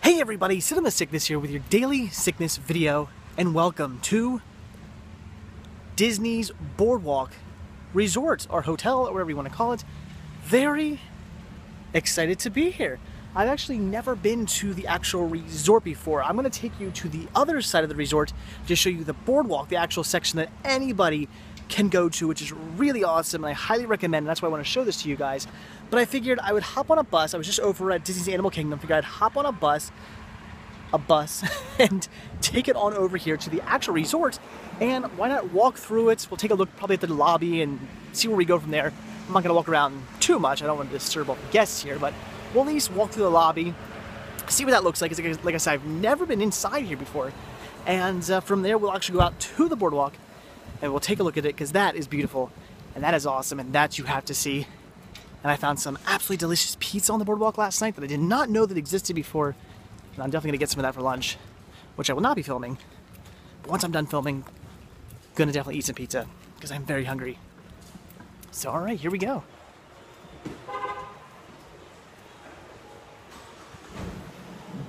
Hey everybody, Cinema Sickness here with your daily sickness video, and welcome to Disney's Boardwalk Resort, or hotel, or whatever you want to call it. Very excited to be here. I've actually never been to the actual resort before. I'm going to take you to the other side of the resort to show you the boardwalk, the actual section that anybody can go to, which is really awesome, and I highly recommend, and that's why I want to show this to you guys. But I figured I would hop on a bus. I was just over at Disney's Animal Kingdom. Figured I'd hop on a bus, and take it on over here to the actual resort, and why not walk through it? We'll take a look probably at the lobby and see where we go from there. I'm not going to walk around too much. I don't want to disturb all the guests here, but we'll at least walk through the lobby, see what that looks like. Like I said, I've never been inside here before. And from there, we'll actually go out to the boardwalk, and we'll take a look at it, because that is beautiful, and that is awesome, and that you have to see. And I found some absolutely delicious pizza on the boardwalk last night that I did not know that existed before. And I'm definitely going to get some of that for lunch, which I will not be filming. But once I'm done filming, I'm going to definitely eat some pizza, because I'm very hungry. So alright, here we go.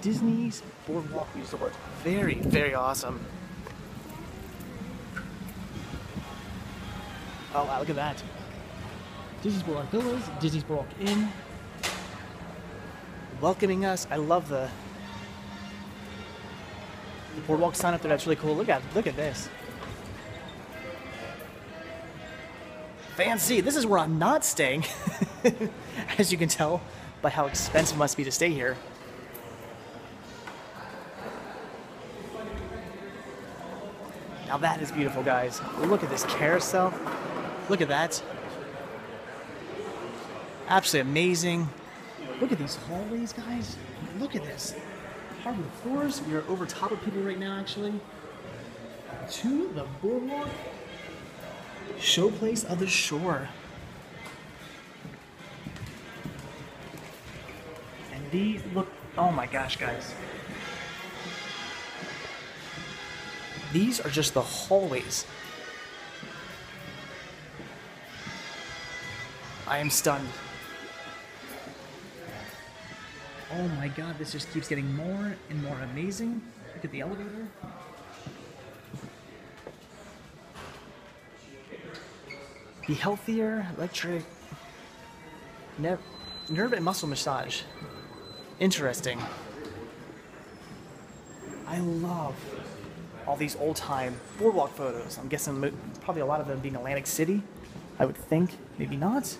Disney's Boardwalk Resort. Very, very awesome. Oh wow, look at that. Disney's Boardwalk Villas, Disney's Boardwalk Inn. Welcoming us. I love the boardwalk sign up there. That's really cool. Look at this. Fancy. This is where I'm not staying. As you can tell by how expensive it must be to stay here. Now that is beautiful, guys. Look at this carousel. Look at that. Absolutely amazing. Look at these hallways, guys. Look at this. Hardwood floors. We are over top of people right now, actually. To the boardwalk. Showplace of the shore. And these look, oh my gosh, guys. These are just the hallways. I am stunned. Oh my god, this just keeps getting more and more amazing. Look at the elevator. The healthier electric nerve and muscle massage. Interesting. I love all these old-time boardwalk photos. I'm guessing probably a lot of them being Atlantic City, I would think. Maybe not.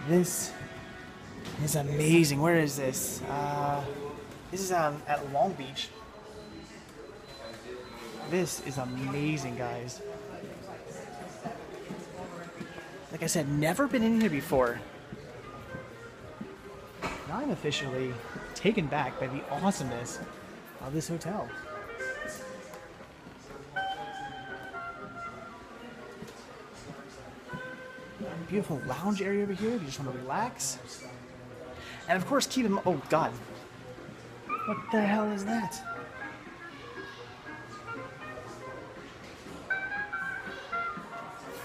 This is amazing. Where is this? This is at Long Beach. This is amazing, guys. Like I said, never been in here before. Now I'm officially taken back by the awesomeness of this hotel. Beautiful lounge area over here if you just want to relax. And of course, keep in mind, oh god, what the hell is that?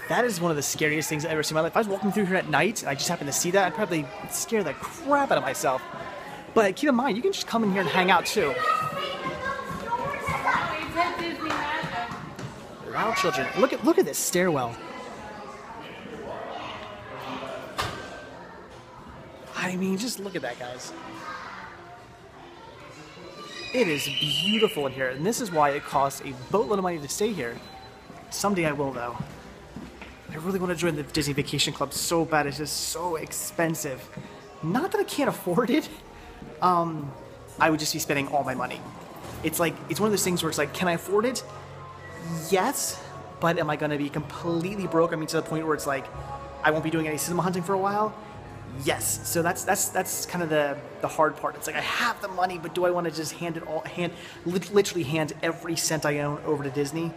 That is one of the scariest things I've ever seen in my life. If I was walking through here at night and I just happened to see that, I'd probably scare the crap out of myself. But keep in mind, you can just come in here and hang out too. Wow, children, look at this stairwell. I mean, just look at that, guys. It is beautiful in here, and this is why it costs a boatload of money to stay here. Someday I will, though. I really want to join the Disney Vacation Club so bad. It's just so expensive. Not that I can't afford it. I would just be spending all my money. It's one of those things where it's like, can I afford it? Yes, but am I going to be completely broke? I mean, to the point where it's like, I won't be doing any cinema hunting for a while? Yes. So that's kind of the hard part. It's like, I have the money, but do I want to just literally hand every cent I own over to Disney?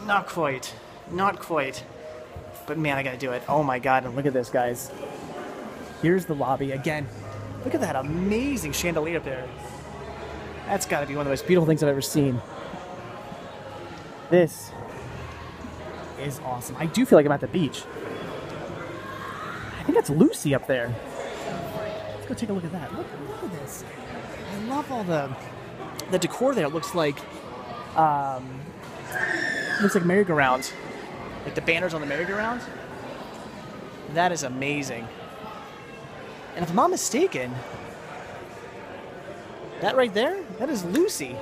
Not quite. Not quite. But man, I gotta do it. Oh my god, and look at this, guys. Here's the lobby again. Look at that amazing chandelier up there. That's gotta be one of the most beautiful things I've ever seen. This is awesome. I do feel like I'm at the beach. I think that's Lucy up there. Let's go take a look at that. Look at this. I love all the decor there. It looks like merry-go-round. Like the banners on the merry-go-round. That is amazing. And if I'm not mistaken, that right there, that is Lucy.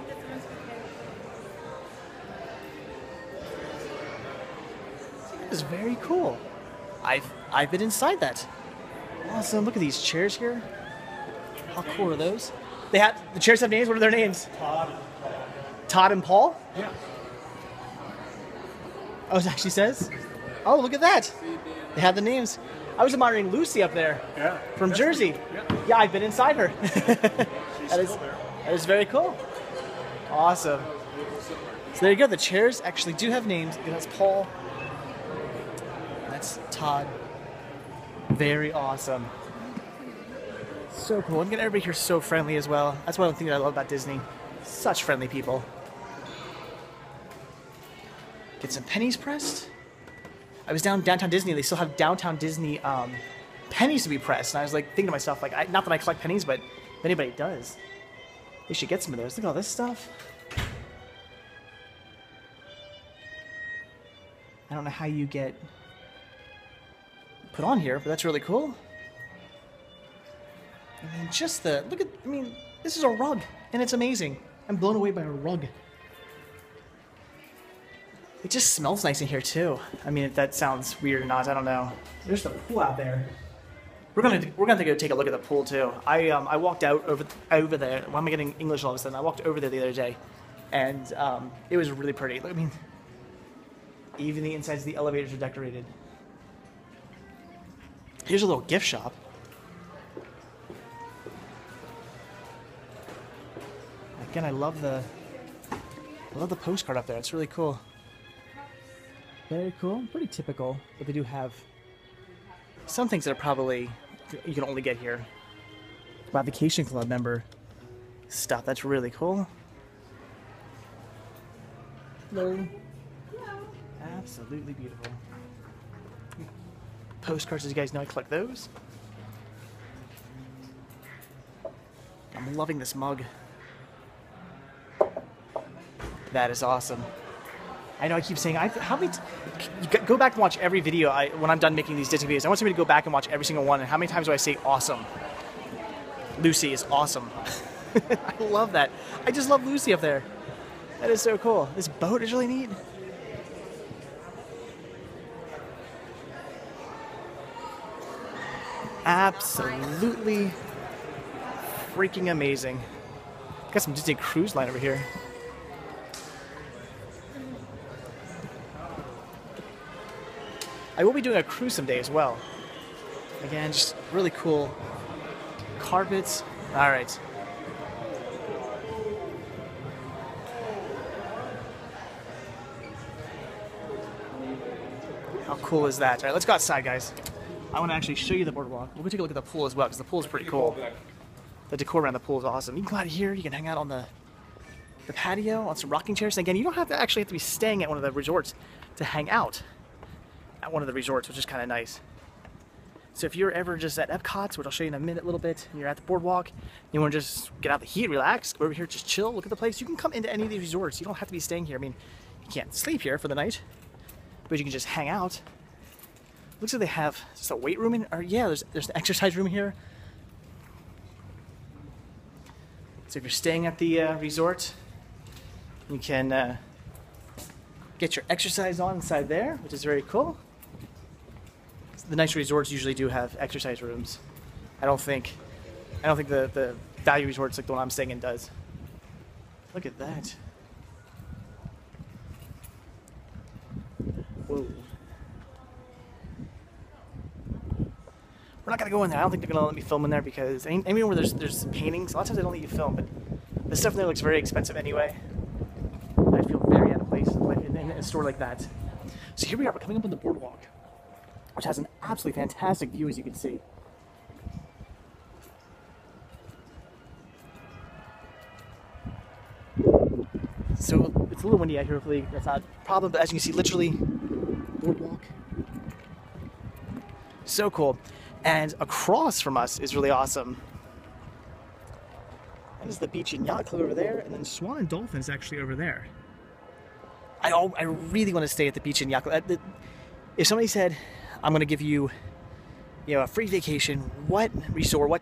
That is very cool. I've been inside that. Awesome. Look at these chairs here. How cool are those? The chairs have names. What are their names? Todd and Paul? Yeah. Oh, it actually says? Oh, look at that. They have the names. I was admiring Lucy up there. Yeah. From Jersey. Yeah, I've been inside her. That is very cool. Awesome. So there you go. The chairs actually do have names. That's Paul. That's Todd. Very awesome. So cool. And everybody here is so friendly as well. That's one of the things I love about Disney. Such friendly people. Get some pennies pressed. I was downtown Disney, and they still have downtown Disney pennies to be pressed. And I was like thinking to myself, like, not that I collect pennies, but if anybody does, they should get some of those. Look at all this stuff. I don't know how you get put on here, but that's really cool. I mean, just this is a rug, and it's amazing. I'm blown away by a rug. It just smells nice in here too. I mean, if that sounds weird or not, I don't know. There's the pool out there. We're gonna go take a look at the pool too. I walked out over there. Why am I getting English all of a sudden? I walked over there the other day, and it was really pretty. Look, I mean, even the insides of the elevators are decorated. Here's a little gift shop. Again, I love the postcard up there. It's really cool. Very cool. Pretty typical, but they do have some things that are probably you can only get here. Wow, Vacation Club member stuff. That's really cool. Hello. Absolutely beautiful. Postcards, as you guys know, I collect those. I'm loving this mug. That is awesome. I know I keep saying, go back and watch every video when I'm done making these Disney videos. I want somebody to go back and watch every single one. And how many times do I say awesome? Lucy is awesome. I love that. I just love Lucy up there. That is so cool. This boat is really neat. Absolutely freaking amazing. Got some Disney Cruise Line over here. I will be doing a cruise someday as well. Again, just really cool carpets. All right. How cool is that? All right, let's go outside, guys. I want to actually show you the boardwalk. We'll go take a look at the pool as well, because the pool is pretty cool. The decor around the pool is awesome. You can go out here, you can hang out on the patio, on some rocking chairs. And again, you don't have to be staying at one of the resorts to hang out at one of the resorts, which is kind of nice. So if you're ever just at Epcot, which I'll show you in a minute a little bit, and you're at the boardwalk, you want to just get out the heat, relax, go over here, just chill, look at the place, you can come into any of these resorts. You don't have to be staying here. I mean, you can't sleep here for the night, but you can just hang out. Looks like they have just a weight room there's an exercise room here. So if you're staying at the resort, you can get your exercise on inside there, which is very cool. The nice resorts usually do have exercise rooms. I don't think the value resorts like the one I'm staying in does. Look at that. Whoa. We're not gonna go in there. I don't think they're gonna let me film in there because anywhere where there's paintings, a lot of times they don't let you film, but the stuff in there looks very expensive anyway. I feel very out of place in a store like that. So here we are, we're coming up on the boardwalk, which has an absolutely fantastic view, as you can see. So it's a little windy out here, hopefully that's not a problem, but as you can see, literally, boardwalk. So cool. And across from us is really awesome. That is the Beach and Yacht Club over there, and then Swan and Dolphin is actually over there. I really want to stay at the Beach and Yacht Club. If somebody said, I'm going to give you, a free vacation, what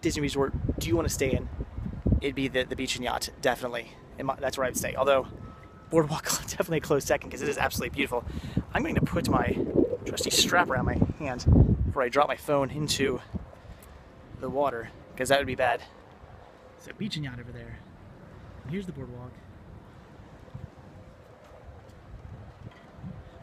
Disney resort do you want to stay in? It'd be the Beach and Yacht, definitely. That's where I'd stay. Although, Boardwalk definitely a close second because it is absolutely beautiful. I'm going to put my trusty strap around my hand before I drop my phone into the water, because that would be bad. So Beach and Yacht over there. And here's the Boardwalk.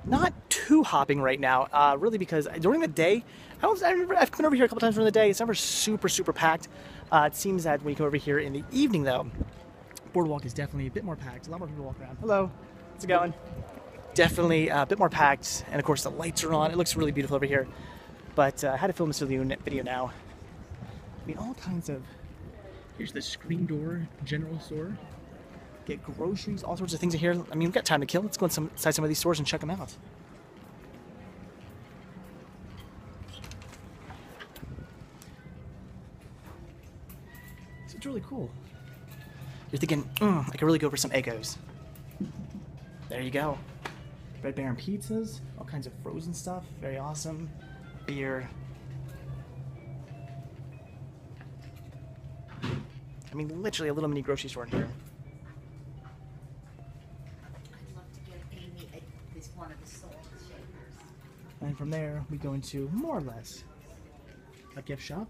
Not too hopping right now, really, because during the day, I've come over here a couple times during the day. It's never super, super packed. It seems that when you come over here in the evening, though, Boardwalk is definitely a bit more packed. A lot more people walk around. Hello, how's it going? Definitely a bit more packed, and of course the lights are on. It looks really beautiful over here. But I had to film this video now. I mean, all kinds of. Here's the screen door general store. Get groceries, all sorts of things in here. I mean, we've got time to kill. Let's go inside some of these stores and check them out. So it's really cool. You're thinking, I could really go for some Eggos. There you go. Red Baron pizzas, all kinds of frozen stuff, very awesome. Beer. I mean, literally a little mini grocery store in here. I'd love to give Amy one of the salt shakers. And from there, we go into more or less a gift shop.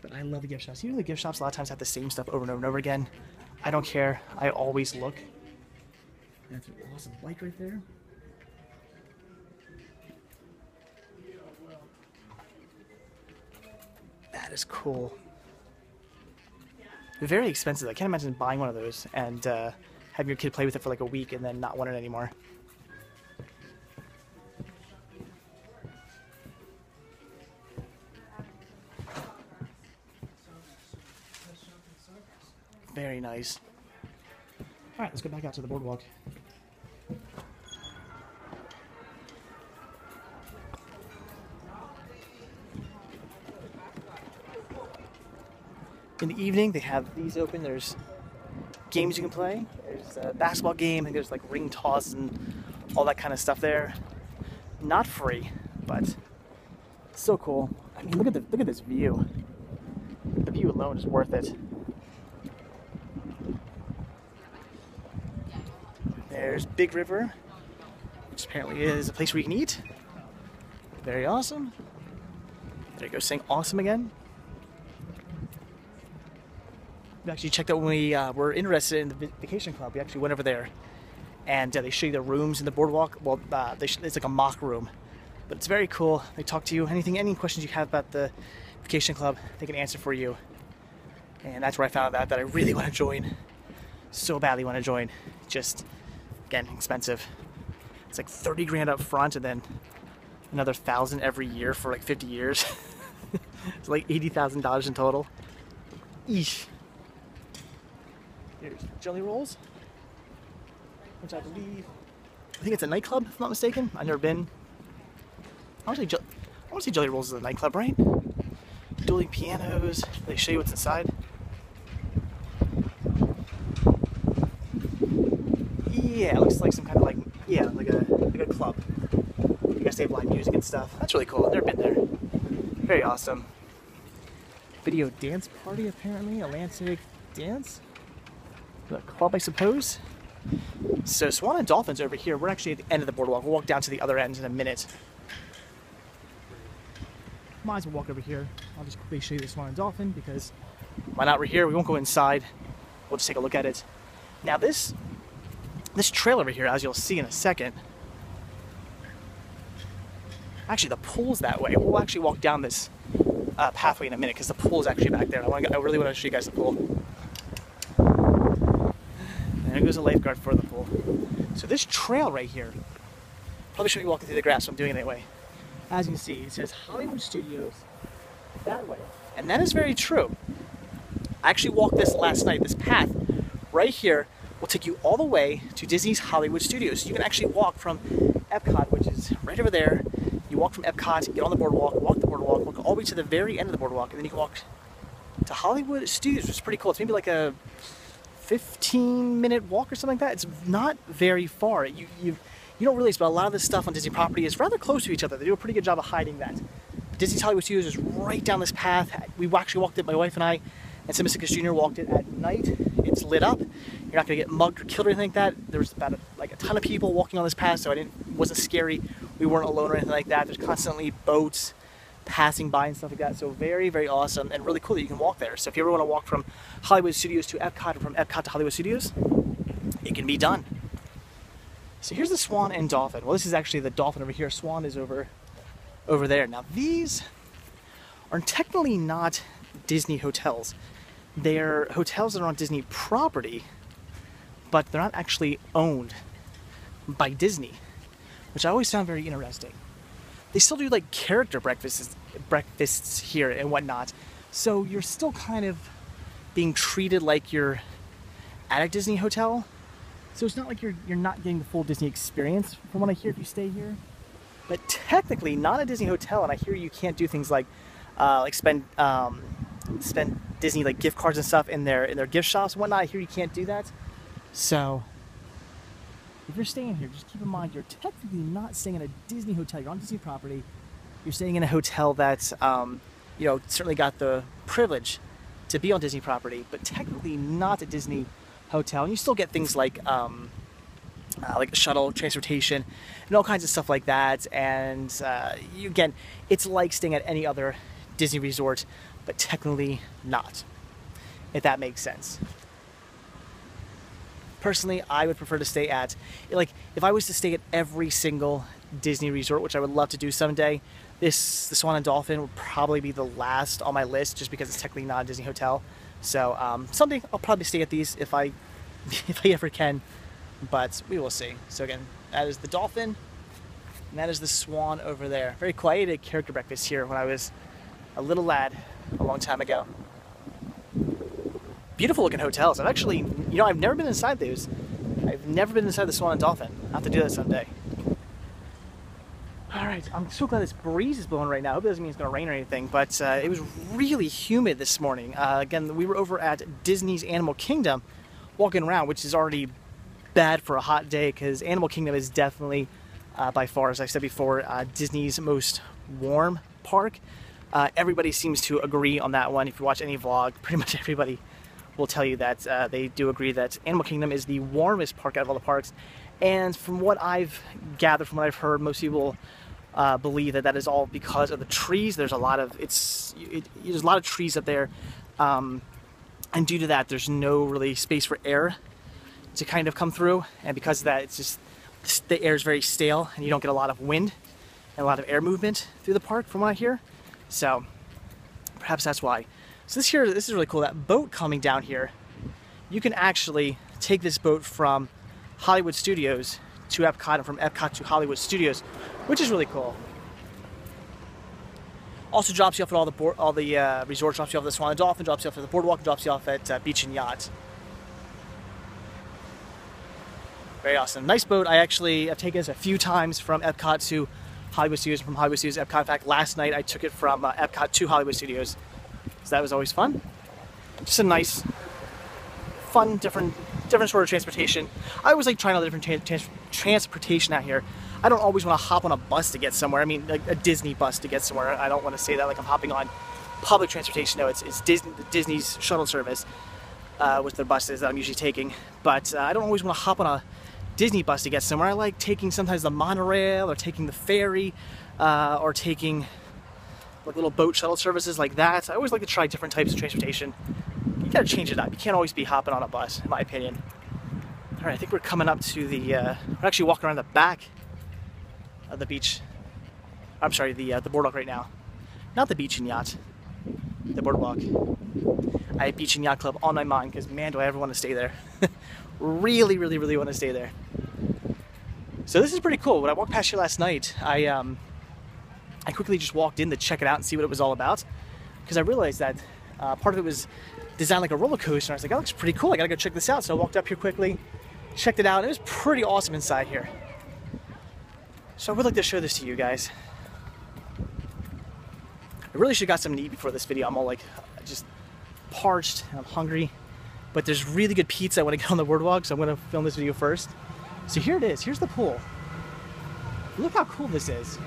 But I love the gift shops. Usually the gift shops a lot of times have the same stuff over and over and over again. I don't care. I always look. That's an awesome bike right there. That is cool. They're very expensive. I can't imagine buying one of those and having your kid play with it for like a week and then not want it anymore. Very nice. Alright, let's go back out to the boardwalk. In the evening, they have these open. There's games you can play. There's a basketball game, and there's like ring toss and all that kind of stuff there. Not free, but so cool. I mean, look at this view. The view alone is worth it. There's Big River, which apparently is a place where you can eat. Very awesome. There you go, saying awesome again. We actually checked out when we were interested in the vacation club. We actually went over there, and they show you the rooms in the boardwalk. Well, it's like a mock room, but it's very cool. They talk to you. Any questions you have about the vacation club, they can answer for you. And that's where I found out that I really want to join. So badly want to join. Just, again, expensive. It's like 30 grand up front, and then another $1,000 every year for like 50 years. It's like $80,000 in total. Eesh. Here's Jelly Rolls, which I think it's a nightclub, if I'm not mistaken. I've never been. I want to say Jelly Rolls is a nightclub, right? Dueling pianos. They show you what's inside. Yeah, it looks like some kind of like a club. I guess they have live music and stuff. That's really cool. I've never been there. Very awesome. Video dance party, apparently. Atlantic dance. The club, I suppose. So Swan and Dolphin's over here. We're actually at the end of the boardwalk. We'll walk down to the other end in a minute. Might as well walk over here. I'll just quickly show you the Swan and Dolphin because why not? We're here. We won't go inside. We'll just take a look at it. Now this trail over here, as you'll see in a second. Actually, the pool's that way. We'll actually walk down this pathway in a minute because the pool is actually back there. I really want to show you guys the pool. And there goes a lifeguard for the pool. So this trail right here, probably shouldn't be walking through the grass, so I'm doing it anyway. As you can see, it says Hollywood Studios that way. And that is very true. I actually walked this last night. This path right here will take you all the way to Disney's Hollywood Studios. So you can actually walk from Epcot, which is right over there. You walk from Epcot, get on the boardwalk, walk the boardwalk, walk all the way to the very end of the boardwalk, and then you can walk to Hollywood Studios, which is pretty cool. It's maybe like a 15-minute walk or something like that. It's not very far. You don't realize, but a lot of this stuff on Disney property is rather close to each other. They do a pretty good job of hiding that. Disney's Hollywood Studios is right down this path. We actually walked it, my wife and I, and Simicus Jr. walked it at night. It's lit up. You're not gonna get mugged or killed or anything like that. There's about a ton of people walking on this path, so it wasn't scary. We weren't alone or anything like that. There's constantly boats passing by and stuff like that. So very, very awesome and really cool that you can walk there. So if you ever want to walk from Hollywood Studios to Epcot or from Epcot to Hollywood Studios, it can be done. So here's the Swan and Dolphin. Well, this is actually the Dolphin over here. Swan is over there. Now these are technically not Disney hotels. They're hotels that are on Disney property, but they're not actually owned by Disney, which I always found very interesting. They still do like character breakfasts here and whatnot, so you're still kind of being treated like you're at a Disney hotel. So it's not like you're not getting the full Disney experience from what I hear if you stay here. But technically not a Disney hotel, and I hear you can't do things like spend Disney like gift cards and stuff in their gift shops and whatnot. I hear you can't do that. So if you're staying here, just keep in mind you're technically not staying in a Disney hotel. You're on Disney property. You're staying in a hotel that's certainly got the privilege to be on Disney property, but technically not a Disney hotel. And you still get things like shuttle transportation and all kinds of stuff like that. And again, it's like staying at any other Disney resort, but technically not, if that makes sense. Personally, I would prefer to stay at, if I was to stay at every single Disney resort, which I would love to do someday, the Swan and Dolphin would probably be the last on my list, just because it's technically not a Disney hotel. So someday I'll probably stay at these if I ever can, but we will see. So again, that is the Dolphin, and that is the Swan over there. Very cool. I ate a character breakfast here when I was a little lad a long time ago. Beautiful looking hotels. I've never been inside those. I've never been inside the Swan and Dolphin. I'll have to do that someday. All right, I'm so glad this breeze is blowing right now. I hope it doesn't mean it's gonna rain or anything, but it was really humid this morning. Again, we were over at Disney's Animal Kingdom walking around, which is already bad for a hot day because Animal Kingdom is definitely, by far, as I said before, Disney's most warm park. Everybody seems to agree on that one. If you watch any vlog, pretty much everybody will tell you that they do agree that Animal Kingdom is the warmest park out of all the parks. And from what I've gathered, from what I've heard, most people believe that is all because of the trees. There's a lot of there's a lot of trees up there, and due to that, there's no really space for air to kind of come through. And because of that, it's just the air is very stale, and you don't get a lot of wind and a lot of air movement through the park, from what I hear. So perhaps that's why. So this is really cool. That boat coming down here, you can actually take this boat from Hollywood Studios to Epcot and from Epcot to Hollywood Studios, which is really cool. Also drops you off at all the resorts. Drops you off at the Swan and Dolphin, drops you off at the Boardwalk, and drops you off at Beach and Yacht. Very awesome. Nice boat. I've taken this a few times from Epcot to Hollywood Studios, and from Hollywood Studios to Epcot. In fact, last night I took it from Epcot to Hollywood Studios. So that was always fun. Just a nice, fun, different sort of transportation. I always like trying all the different transportation out here. I don't always want to hop on a bus to get somewhere. I mean, like a Disney bus to get somewhere. I don't want to say that like I'm hopping on public transportation. No, it's Disney's shuttle service with their buses that I'm usually taking. But I don't always want to hop on a Disney bus to get somewhere. I like taking sometimes the monorail or taking the ferry or taking like little boat shuttle services like that. I always like to try different types of transportation. You gotta change it up. You can't always be hopping on a bus, in my opinion. All right, I think we're coming up to the, we're actually walking around the back of the beach. I'm sorry, the boardwalk right now. Not the Beach and Yacht, the boardwalk. I have Beach and Yacht Club on my mind because man, do I ever want to stay there. Really, really, really want to stay there. So this is pretty cool. When I walked past here last night, I quickly just walked in to check it out and see what it was all about, because I realized that part of it was designed like a roller coaster. And I was like, that looks pretty cool. I gotta go check this out. So I walked up here quickly, checked it out, and it was pretty awesome inside here. So I would like to show this to you guys. I really should have got something to eat before this video. I'm all like just parched and I'm hungry, but there's really good pizza when I get on the boardwalk, so I'm gonna film this video first. So here it is, here's the pool. Look how cool this is.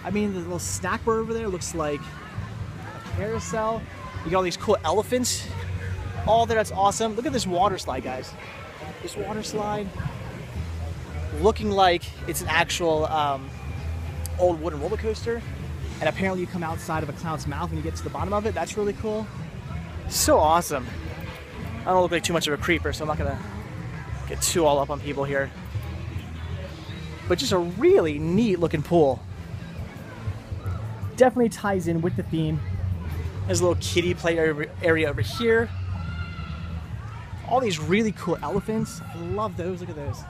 I mean, the little snack bar over there looks like a carousel. You got all these cool elephants all there, that's awesome. Look at this water slide, guys. This water slide, looking like it's an actual old wooden roller coaster. And apparently you come outside of a clown's mouth when you get to the bottom of it. That's really cool. So awesome. I don't look like too much of a creeper, so I'm not gonna get too all up on people here. But just a really neat looking pool. Definitely ties in with the theme. There's a little kiddie play area over here. All these really cool elephants. I love those. Look at those.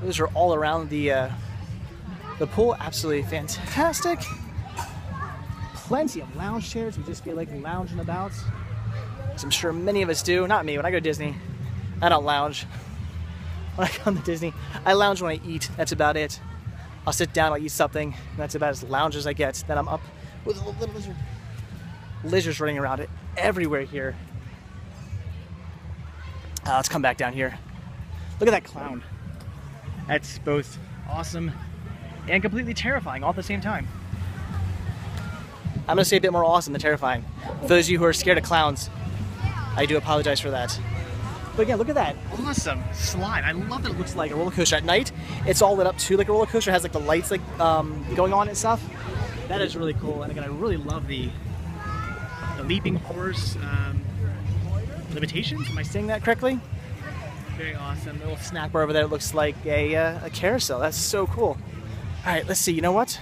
Those are all around the pool. Absolutely fantastic. Plenty of lounge chairs. We just feel like lounging about. As I'm sure many of us do. Not me. When I go to Disney, I don't lounge. When I come to Disney, I lounge when I eat. That's about it. I'll sit down, I'll eat something. And that's about as lounge as I get. Then I'm up with a little lizard. Lizards running around it everywhere here. Let's come back down here. Look at that clown. That's both awesome and completely terrifying all at the same time. I'm gonna say a bit more awesome than terrifying. For those of you who are scared of clowns, I do apologize for that. But again, look at that awesome slide. I love that it looks like a roller coaster at night. It's all lit up too, like a roller coaster. It has like the lights like going on and stuff. That is really cool. And again, I really love the leaping horse limitations. Am I saying that correctly? Very awesome. The little snack bar over there looks like a carousel. That's so cool. All right, let's see. You know what?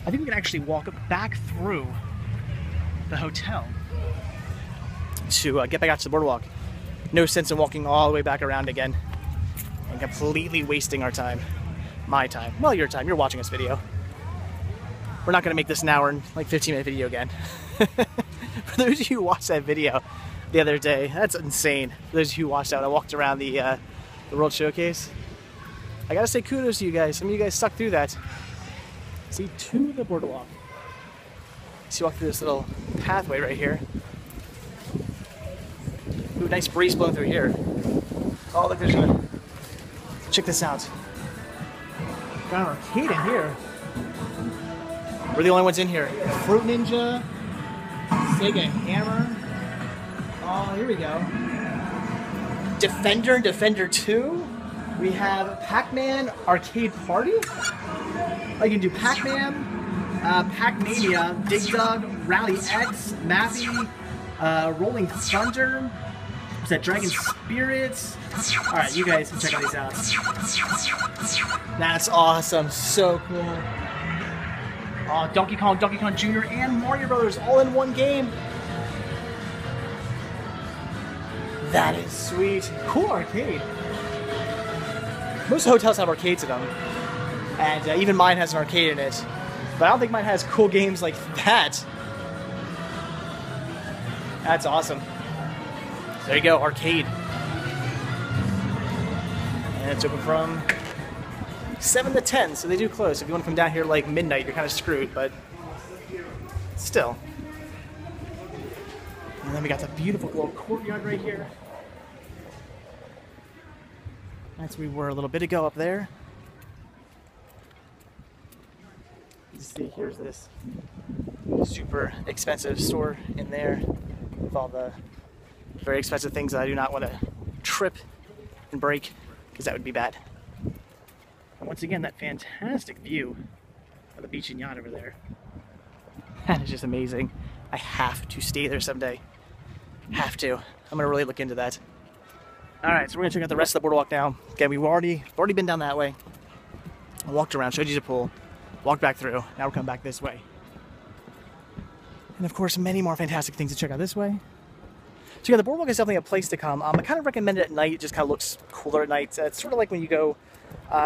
I think we can actually walk back through the hotel to get back out to the boardwalk. No sense in walking all the way back around again and completely wasting our time. My time. Well, your time. You're watching this video. We're not going to make this an hour and like 15-minute video again. For those of you who watched that video the other day, that's insane. For those of you who watched that, I walked around the World Showcase. I gotta say kudos to you guys. Some of you guys stuck through that. See, to the boardwalk. So you walk through this little pathway right here. Ooh, nice breeze blowing through here. Oh, look, there's a... Check this out. Got an arcade in here. We're the only ones in here. Fruit Ninja, Sega Hammer. Oh, here we go. Defender and Defender 2. We have Pac-Man Arcade Party. Oh, you can do Pac-Man, Pac-Mania, Dig Dug, Rally X, Mappy, Rolling Thunder. Is that Dragon Spirits? Alright, you guys can check all these out. That's awesome. So cool. Donkey Kong Jr., and Mario Brothers all in one game. That is sweet. Cool arcade. Most hotels have arcades in them. And even mine has an arcade in it. But I don't think mine has cool games like that. That's awesome. So there you go, arcade. And it's open from 7 to 10, so they do close. If you want to come down here like midnight, you're kind of screwed, but still. And then we got the beautiful little courtyard right here. That's where we were a little bit ago up there. You see, here's this super expensive store in there with all the very expensive things that I do not want to trip and break, because that would be bad. And once again, that fantastic view of the beach and yacht over there. That is just amazing. I have to stay there someday. Have to. I'm gonna really look into that. All right, so we're gonna check out the rest of the boardwalk now. Again, we've already been down that way. I walked around, showed you the pool, walked back through. Now we're coming back this way. And of course, many more fantastic things to check out this way. So yeah, the boardwalk is definitely a place to come. I kind of recommend it at night. It just kind of looks cooler at night. It's sort of like when you go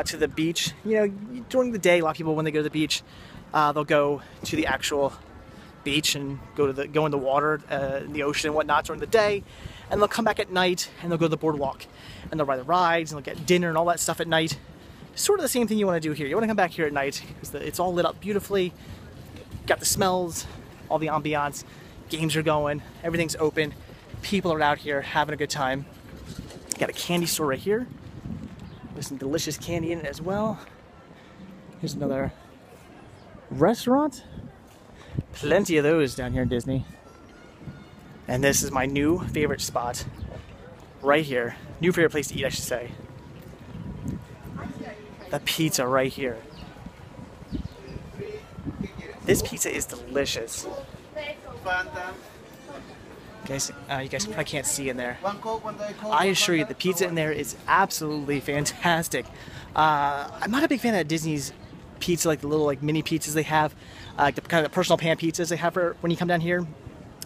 to the beach. You know, during the day, a lot of people, when they go to the beach, they'll go to the actual beach and go in the water, in the ocean and whatnot during the day. And they'll come back at night and they'll go to the boardwalk. And they'll ride the rides and they'll get dinner and all that stuff at night. Sort of the same thing you want to do here. You want to come back here at night because it's all lit up beautifully. Got the smells, all the ambiance. games are going, everything's open, people are out here having a good time. Got a candy store right here with some delicious candy in it as well. Here's another restaurant. Plenty of those down here in Disney. And this is my new favorite spot right here. New favorite place to eat, I should say. The pizza right here. This pizza is delicious. Guys, you guys probably can't see in there. I assure you, the pizza in there is absolutely fantastic. I'm not a big fan of Disney's pizza, like the little like mini pizzas they have, like the kind of the personal pan pizzas they have for when you come down here.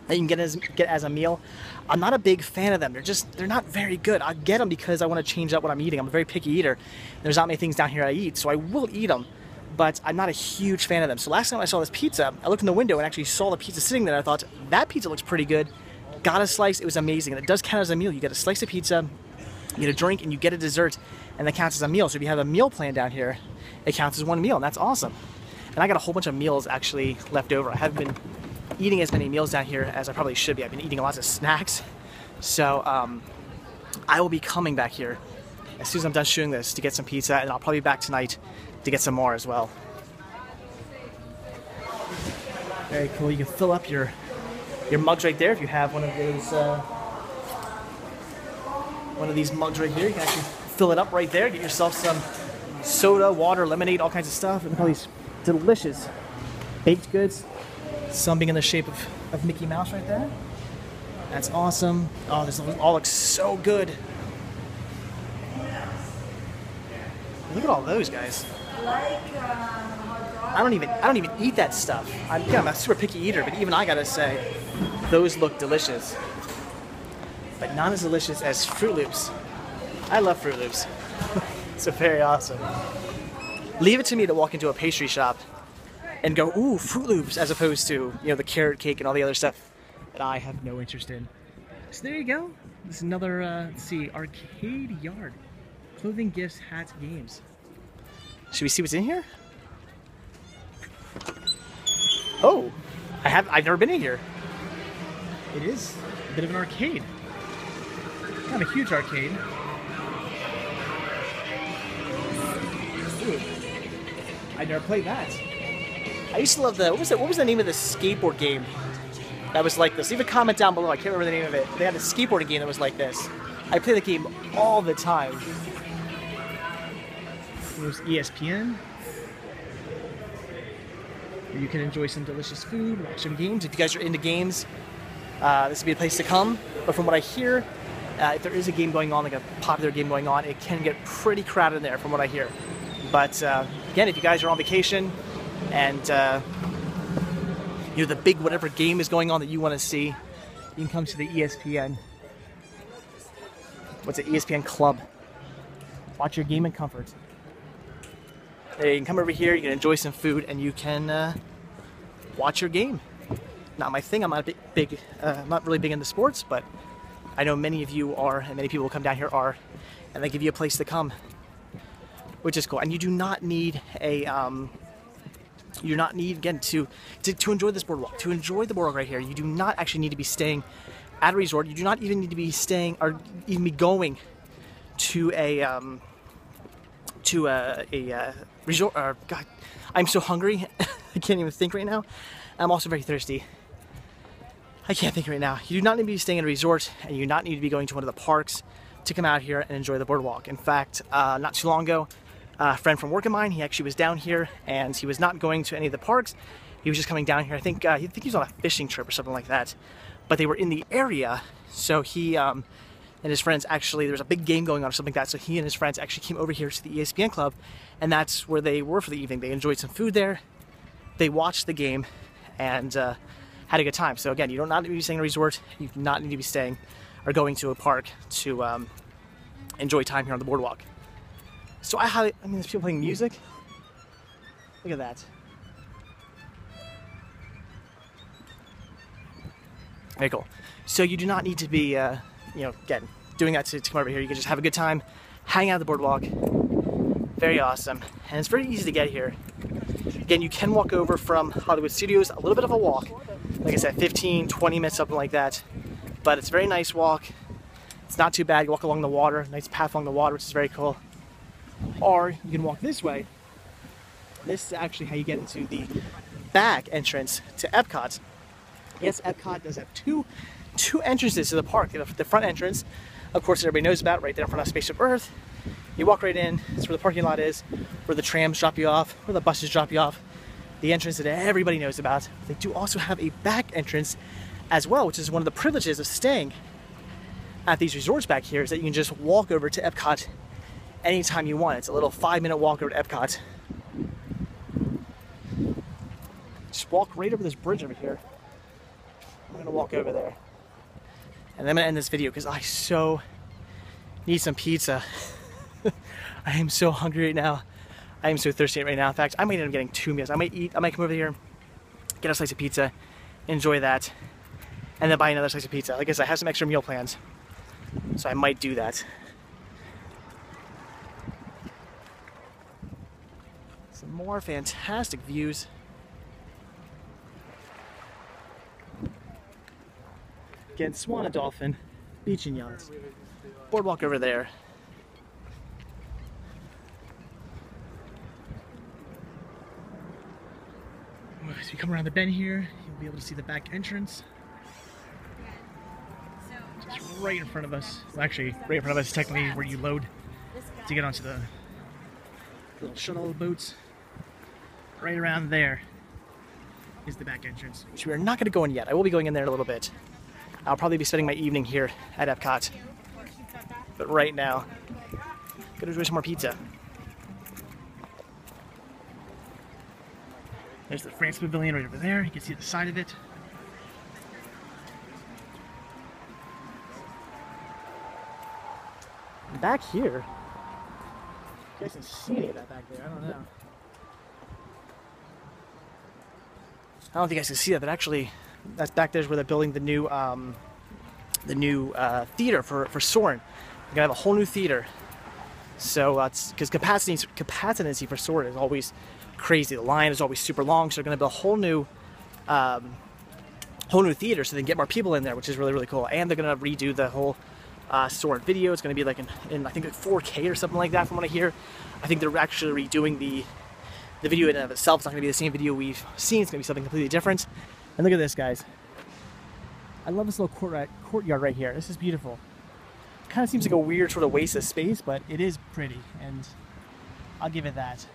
That you can get as a meal. I'm not a big fan of them. They're not very good. I get them because I want to change up what I'm eating. I'm a very picky eater. There's not many things down here I eat, so I will eat them, but I'm not a huge fan of them. So last time I saw this pizza, I looked in the window and actually saw the pizza sitting there. I thought, that pizza looks pretty good. Got a slice, it was amazing. And it does count as a meal. You get a slice of pizza, you get a drink, and you get a dessert, and that counts as a meal. So if you have a meal plan down here, it counts as one meal, and that's awesome. And I got a whole bunch of meals actually left over. I haven't been eating as many meals down here as I probably should be. I've been eating lots of snacks. So I will be coming back here as soon as I'm done shooting this to get some pizza, and I'll probably be back tonight to get some more as well. Very cool. You can fill up your mugs right there if you have one of these mugs right here. You can actually fill it up right there. Get yourself some soda, water, lemonade, all kinds of stuff, and all these delicious baked goods. Some being in the shape of Mickey Mouse right there. That's awesome. Oh, this all looks so good. Look at all those guys. I don't even eat that stuff. I'm a super picky eater, but even I gotta say, those look delicious. But not as delicious as Fruit Loops. I love Fruit Loops. So very awesome. Leave it to me to walk into a pastry shop and go, ooh, Fruit Loops, as opposed to, you know, the carrot cake and all the other stuff that I have no interest in. So there you go. This is another, let's see, arcade yard. Clothing, gifts, hats, games. Should we see what's in here? Oh, I've never been in here. It is a bit of an arcade. Not a huge arcade. Ooh, I never played that. I used to love what was the name of the skateboard game that was like this? Leave a comment down below. I can't remember the name of it. They had a skateboarding game that was like this. I play the game all the time. There's ESPN. You can enjoy some delicious food, watch some games. If you guys are into games, this would be a place to come. But from what I hear, if there is a game going on, like a popular game going on, it can get pretty crowded in there from what I hear. But again, if you guys are on vacation and you know, the big whatever game is going on that you want to see, you can come to the ESPN. What's it? ESPN Club. Watch your game in comfort. You can come over here, you can enjoy some food, and you can watch your game. Not my thing. I'm not not really big into sports, but I know many of you are, and many people who come down here are, and they give you a place to come, which is cool. And you do not need a, you do not need, again, to enjoy this boardwalk. To enjoy the boardwalk right here, you do not actually need to be staying at a resort. You do not even need to be staying or even be going to a resort. God, I'm so hungry. I can't even think right now. I'm also very thirsty. I can't think right now. You do not need to be staying at a resort, and you do not need to be going to one of the parks to come out here and enjoy the boardwalk. In fact, not too long ago, a friend from work of mine, he actually was down here, and he was not going to any of the parks. He was just coming down here. I think he was on a fishing trip or something like that. But they were in the area, so he and his friends actually, there was a big game going on or something like that, so he and his friends actually came over here to the ESPN Club, and that's where they were for the evening. They enjoyed some food there, they watched the game, and had a good time. So again, you don't need to be staying in a resort, you do not need to be staying or going to a park to enjoy time here on the boardwalk. So there's people playing music. Look at that. Very cool. So you do not need to be, again, doing that to come over here. You can just have a good time, hang out at the boardwalk. Very awesome. And it's very easy to get here. Again, you can walk over from Hollywood Studios, a little bit of a walk, Like I said, 15, 20 minutes, something like that. But it's a very nice walk. It's not too bad. You walk along the water, nice path along the water, which is very cool. Or you can walk this way. This is actually how you get into the back entrance to Epcot. Yes, Epcot does have two entrances to the park. The front entrance, of course, everybody knows about, right there in front of Spaceship Earth. You walk right in. It's where the parking lot is, where the trams drop you off, where the buses drop you off. The entrance that everybody knows about. They do also have a back entrance as well, which is one of the privileges of staying at these resorts back here, is that you can just walk over to Epcot anytime you want. It's a little 5-minute walk over to Epcot. Just walk right over this bridge over here. I'm gonna walk over there. And I'm gonna end this video because I so need some pizza. I am so hungry right now. I am so thirsty right now. In fact, I might end up getting 2 meals. I might come over here, get a slice of pizza, enjoy that, and then buy another slice of pizza. Like I said, I have some extra meal plans, so I might do that. Some more fantastic views. Again, Swan and Dolphin, beach and yachts. Boardwalk over there. As you come around the bend here, you'll be able to see the back entrance. Just right in front of us. Well, actually, right in front of us is technically where you load to get onto the little shuttle boats. Right around there is the back entrance, which we are not going to go in yet. I will be going in there in a little bit. I'll probably be spending my evening here at Epcot. But right now, I'm gonna enjoy some more pizza. There's the France Pavilion right over there. You can see the side of it. And back here, you guys can see any of that back there. I don't know. I don't think you guys can see that, but actually, that's back there is where they're building the new theater for Soarin'. They're gonna have a whole new theater. So it's because capacity for Soarin' is always crazy. The line is always super long, so they're gonna build a whole new theater so they can get more people in there, which is really, really cool. And they're gonna redo the whole Soarin' video. It's gonna be like in I think like 4K or something like that, from what I hear. I think they're actually redoing the video in and of itself. It's not gonna be the same video we've seen. It's gonna be something completely different. And look at this, guys. I love this little courtyard right here. This is beautiful. It kind of seems like a weird sort of waste of space, but it is pretty, and I'll give it that.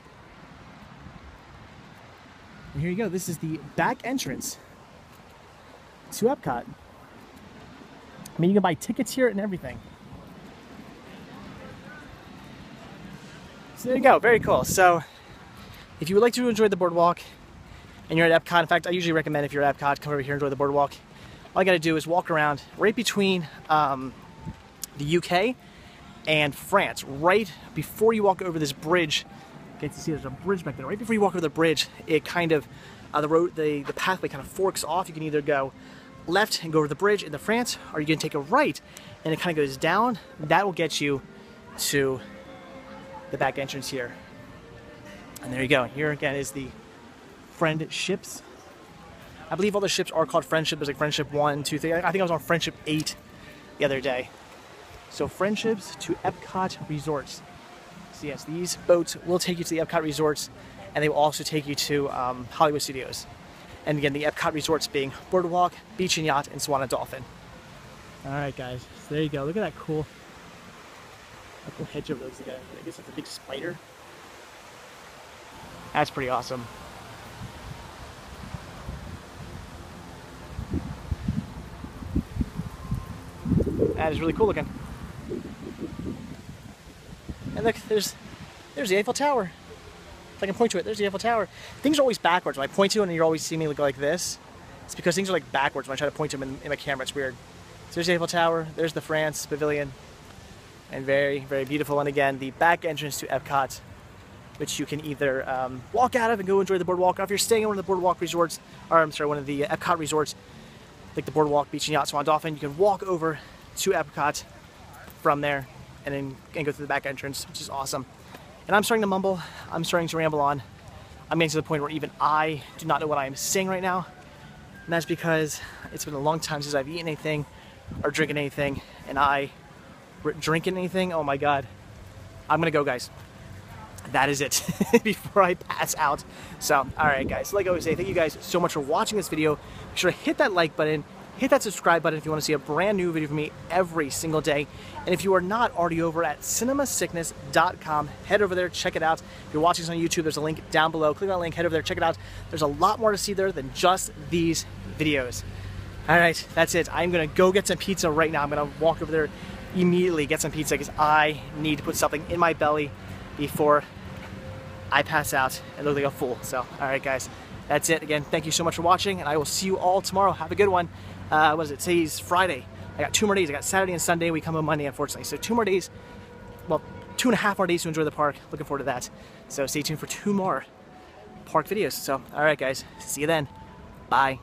And here you go. This is the back entrance to Epcot. I mean, you can buy tickets here and everything. So there you go. Very cool. So if you would like to enjoy the boardwalk and you're at Epcot, in fact, I usually recommend if you're at Epcot, come over here and enjoy the boardwalk. All you got to do is walk around right between the UK and France, right before you walk over this bridge. You can see there's a bridge back there. Right before you walk over the bridge, it kind of the pathway kind of forks off. You can either go left and go over the bridge into France, or you can take a right and it kind of goes down. That will get you to the back entrance here. And there you go. Here again is the friend ships. I believe all the ships are called Friendship. There's like Friendship 1, 2, 3. I think I was on Friendship 8 the other day. So Friendships to Epcot Resorts. So yes, these boats will take you to the Epcot Resorts, and they will also take you to Hollywood Studios. And again, the Epcot Resorts being Boardwalk, Beach and Yacht, and Swan and Dolphin. Alright guys, so there you go. Look at that cool hedge over those guys. I guess it's a big spider. That's pretty awesome. That is really cool looking. And look, there's the Eiffel Tower. If I can point to it, there's the Eiffel Tower. Things are always backwards. When I point to it and you always see me look like this, it's because things are like backwards when I try to point to them in my camera. It's weird. So there's the Eiffel Tower, there's the France Pavilion, and very, very beautiful. And again, the back entrance to Epcot, which you can either walk out of and go enjoy the boardwalk, or if you're staying at one of the boardwalk resorts, or I'm sorry, one of the Epcot resorts, like the Boardwalk, Beach and Yacht, Swan Dolphin, you can walk over to Epcot from there and go through the back entrance, which is awesome. And I'm starting to mumble, I'm starting to ramble on. I'm getting to the point where even I do not know what I am saying right now. And that's because it's been a long time since I've eaten anything or drinking anything. And drinking anything, oh my God. I'm gonna go, guys. That is it before I pass out. So, all right, guys, like I always say, thank you guys so much for watching this video. Make sure to hit that like button, hit that subscribe button if you want to see a brand new video from me every single day. And if you are not already over at cinemasickness.com, head over there, check it out. If you're watching this on YouTube, there's a link down below. Click that link, head over there, check it out. There's a lot more to see there than just these videos. All right, that's it. I'm gonna go get some pizza right now. I'm gonna walk over there immediately, get some pizza, because I need to put something in my belly before I pass out and look like a fool. So, all right, guys, that's it. Again, thank you so much for watching, and I will see you all tomorrow. Have a good one. What is it? Today's Friday. I got 2 more days. I got Saturday and Sunday. We come on Monday, unfortunately. So 2 more days. Well, 2.5 more days to enjoy the park. Looking forward to that. So stay tuned for 2 more park videos. So, all right, guys. See you then. Bye.